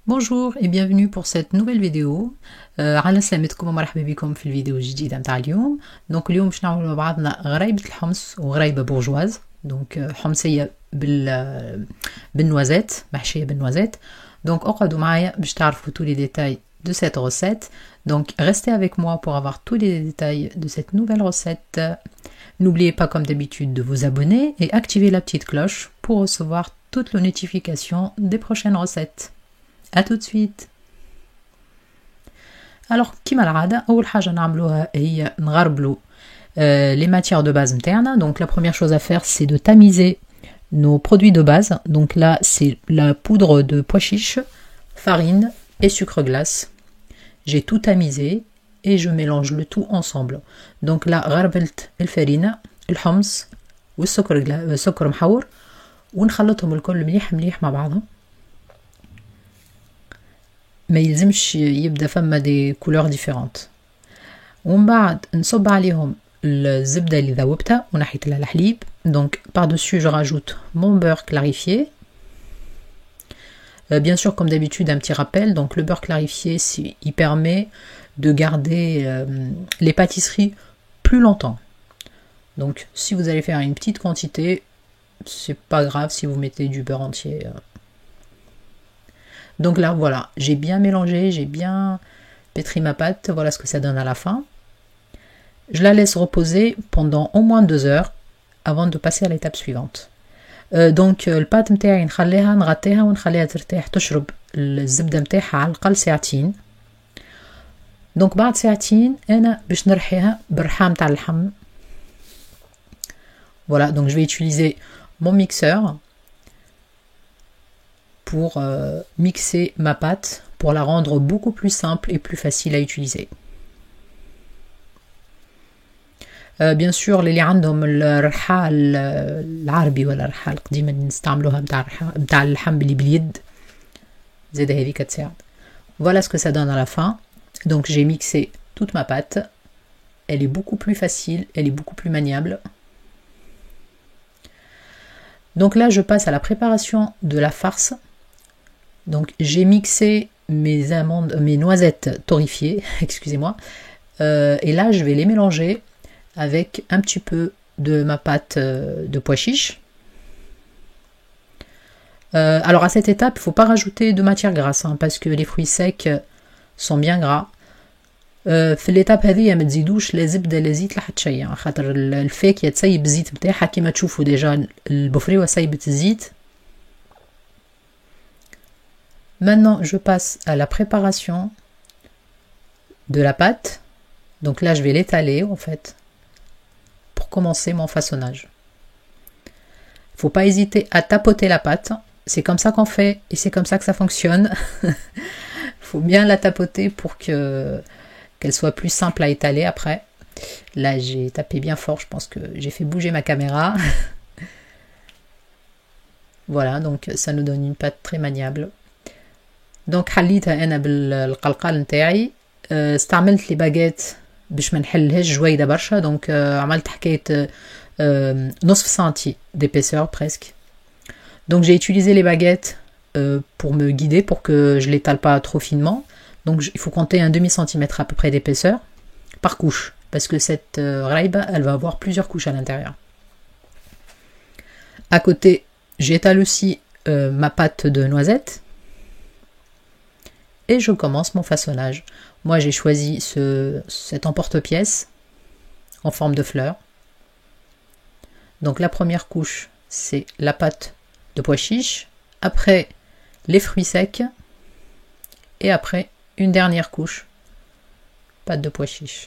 Bonjour et bienvenue pour cette nouvelle vidéo. على سلامتكم ومرحبا بكم في الفيديو الجديدة متاع اليوم. دونك اليوم باش نعملوا مع بعضنا غريبة الحمص وغريبة بورجواز. دونك حمصية بالنوازات، محشية بالنوازات. دونك اقعدوا معايا باش تعرفوا tous les détails de cette recette. Donc restez avec moi pour avoir tous les détails de cette nouvelle recette. N'oubliez pas comme d'habitude de vous abonner et activer la petite cloche pour recevoir toutes les notifications des prochaines recettes. A tout de suite. Alors, كيما العادة أول حاجة نعملوها هي نغربلو les matières de base internes. Donc la première chose à faire c'est de tamiser nos produits de base. Donc là c'est la poudre de pois chiche, farine et sucre glace. J'ai tout tamisé et je mélange le tout ensemble. Donc là غربلت الفرينة الحمص والسكر محور ونخلطهم الكل مليح مليح مع بعضهم. ما يلزمش يبدا فما دي كولور ديفيرونت. ومن بعد نصب عليهم الزبده اللي ذوبتها ونحيت لها الحليب. Donc par-dessus je rajoute mon beurre clarifié. Bien sûr comme d'habitude un petit rappel, donc le beurre clarifié il permet de garder les pâtisseries plus longtemps. Donc si vous allez faire une petite quantité, c'est pas grave si vous mettez du beurre entier. Donc là, voilà, j'ai bien mélangé, j'ai bien pétri ma pâte. Voilà ce que ça donne à la fin. Je la laisse reposer pendant au moins 2 heures avant de passer à l'étape suivante. Donc البات متاعي نخليها نغطيها ونخليها ترتاح تشرب الزبدة متاعها على الأقل ساعتين. donc بعد ساعتين أنا باش نرحيها بالرحام تاع اللحم. Voilà, donc je vais utiliser mon mixeur pour mixer ma pâte, pour la rendre beaucoup plus simple et plus facile à utiliser. bien sûr اللي عندهم الرحال العربي ولا الرحال القديمة اللي نستعملوها متاع اللحم اللي باليد زاد هذيك تساعد. Voilà ce que ça donne à la fin. Donc j'ai mixé toute ma pâte. Elle est beaucoup plus facile, elle est beaucoup plus maniable. Donc là je passe à la préparation de la farce. Donc j'ai mixé mes noisettes torréfiées, excusez-moi, et là je vais les mélanger avec un petit peu de ma pâte de pois chiche. Alors à cette étape, il ne faut pas rajouter de matière grasse, hein, parce que les fruits secs sont bien gras. في الإتاب هذه ما تزيدوش لا زبدة لا زيت لا حتى شيء، خاطر الفاكهة تسيب الزيت بتاعها كيما تشوفوا ديجا البفريوة سيبت الزيت. Maintenant, je passe à la préparation de la pâte. Donc là, je vais l'étaler en fait pour commencer mon façonnage. Il ne faut pas hésiter à tapoter la pâte. C'est comme ça qu'on fait et c'est comme ça que ça fonctionne. Il faut bien la tapoter pour qu'elle soit plus simple à étaler après. Là, j'ai tapé bien fort. Je pense que j'ai fait bouger ma caméra. Voilà, donc ça nous donne une pâte très maniable. دونك حليتها انا بالقلقال نتاعي. استعملت لي باجيت باش ما نحلهاش جويده برشا. دونك عملت حكايه نصف سنتي d'épaisseur presque. Donc j'ai utilisé les baguettes pour me guider, pour que je l'étale pas trop finement. Donc il faut compter un demi-centimètre à peu près d'épaisseur par couche, parce que cette raïba elle va avoir plusieurs couches à l'intérieur. À côté j'étale aussi ma pâte de noisettes. Et je commence mon façonnage. Moi j'ai choisi cet emporte-pièce en forme de fleur. Donc la première couche c'est la pâte de pois chiche, après les fruits secs et après une dernière couche pâte de pois chiche.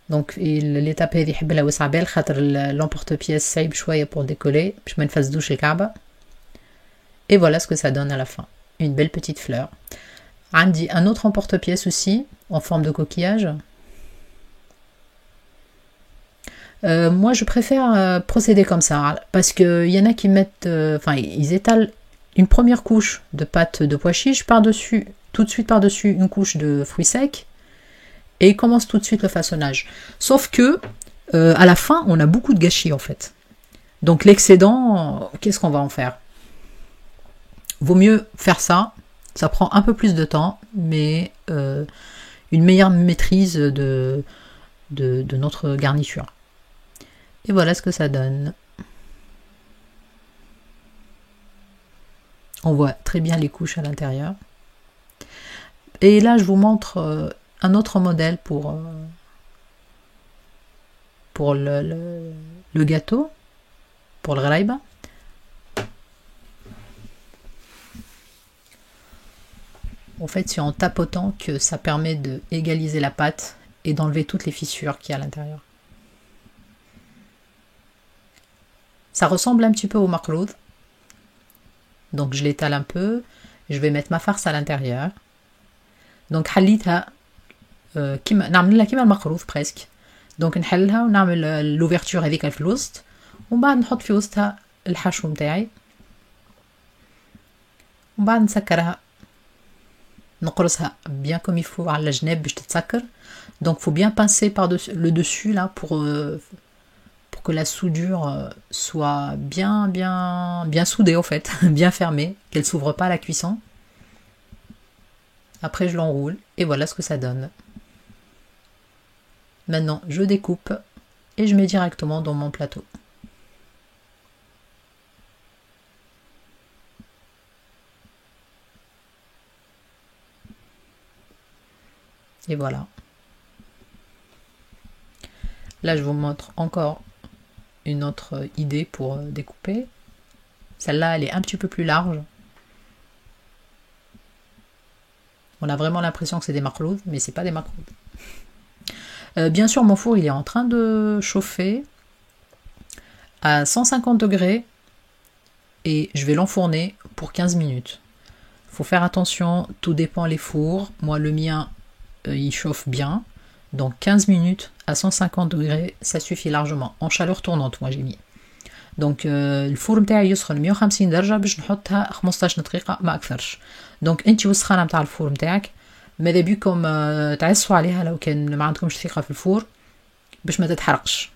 Donc l'étape هذه يحب لها وسع بال خاطر l'emporte-pièce صعيب شويه pour décoller باش ما نفسدوش الكعبه. Et voilà ce que ça donne à la fin, une belle petite fleur. عندي un autre emporte-pièce aussi en forme de coquillage. Moi je préfère procéder comme ça parce que y en a qui mettent ils étalent une première couche de pâte de pois chiche par-dessus, tout de suite par-dessus une couche de fruits secs. Et il commence tout de suite le façonnage. Sauf que à la fin, on a beaucoup de gâchis en fait. Donc l'excédent, qu'est-ce qu'on va en faire? Vaut mieux faire ça. Ça prend un peu plus de temps, mais une meilleure maîtrise de notre garniture. Et voilà ce que ça donne. On voit très bien les couches à l'intérieur. Et là, je vous montre un autre modèle pour le gâteau, pour le gharaiba. En fait, c'est en tapotant que ça permet d'égaliser la pâte et d'enlever toutes les fissures qu'il y a à l'intérieur. Ça ressemble un petit peu au makroud. Donc je l'étale un peu. Je vais mettre ma farce à l'intérieur. Donc حليتها نعمل كيما المقروض presque. Donc نحلها ونعمل l'ouverture هذيك في الوسط ومن بعد نحط في وسطها الحشو متاعي ومن بعد نسكرها نقرصها bien comme il faut على الجناب باش تتسكر. Donc faut bien pincer par-dessus le dessus là pour que la soudure soit bien soudée en fait, bien fermée, qu'elle s'ouvre pas à la cuisson. Après je l'enroule et voilà ce que ça donne. Maintenant je découpe et je mets directement dans mon plateau. Et voilà. Là je vous montre encore une autre idée pour découper. Celle-là elle est un petit peu plus large. On a vraiment l'impression que c'est des makroud, mais c'est pas des makroud. Bien sûr, mon four il est en train de chauffer à 150 degrés et je vais l'enfourner pour 15 minutes. Faut faire attention, tout dépend les fours. Moi, le mien, il chauffe bien. Donc 15 minutes à 150 degrés, ça suffit largement. En chaleur tournante, moi j'ai mis. Donc الفور نتاعي يسخن 150 درجة باش نحطها 15 دقيقة ما أكثرش. دونك انت والسخانة نتاع الفور نتاعك ماذا بيكم تعسوا عليها لو كان ما عندكمش ثقة في الفور باش ما تتحرقش.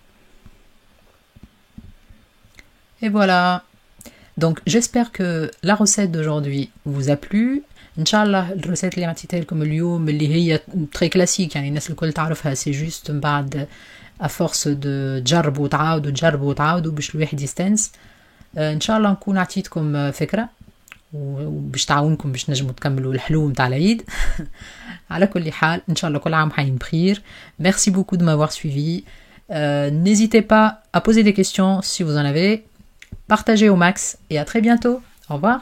Et voilà. Donc j'espère que la recette d'aujourd'hui vous a plu. Inch'Allah الرسالة اللي عطيتها لكم اليوم اللي هي très classique يعني الناس الكل تعرفها c'est juste من بعد à force de تجربوا وتعاودوا تجربوا وتعاودوا باش الواحد يستانس. ان شاء الله نكون عطيتكم فكره وباش تعاونكم باش نجموا تكملوا الحلو نتاع العيد. على كل حال ان شاء الله كل عام وحين بخير. Merci beaucoup de m'avoir suivi. N'hésitez pas à poser des questions si vous en avez. Partagez au max et à très bientôt. Au revoir.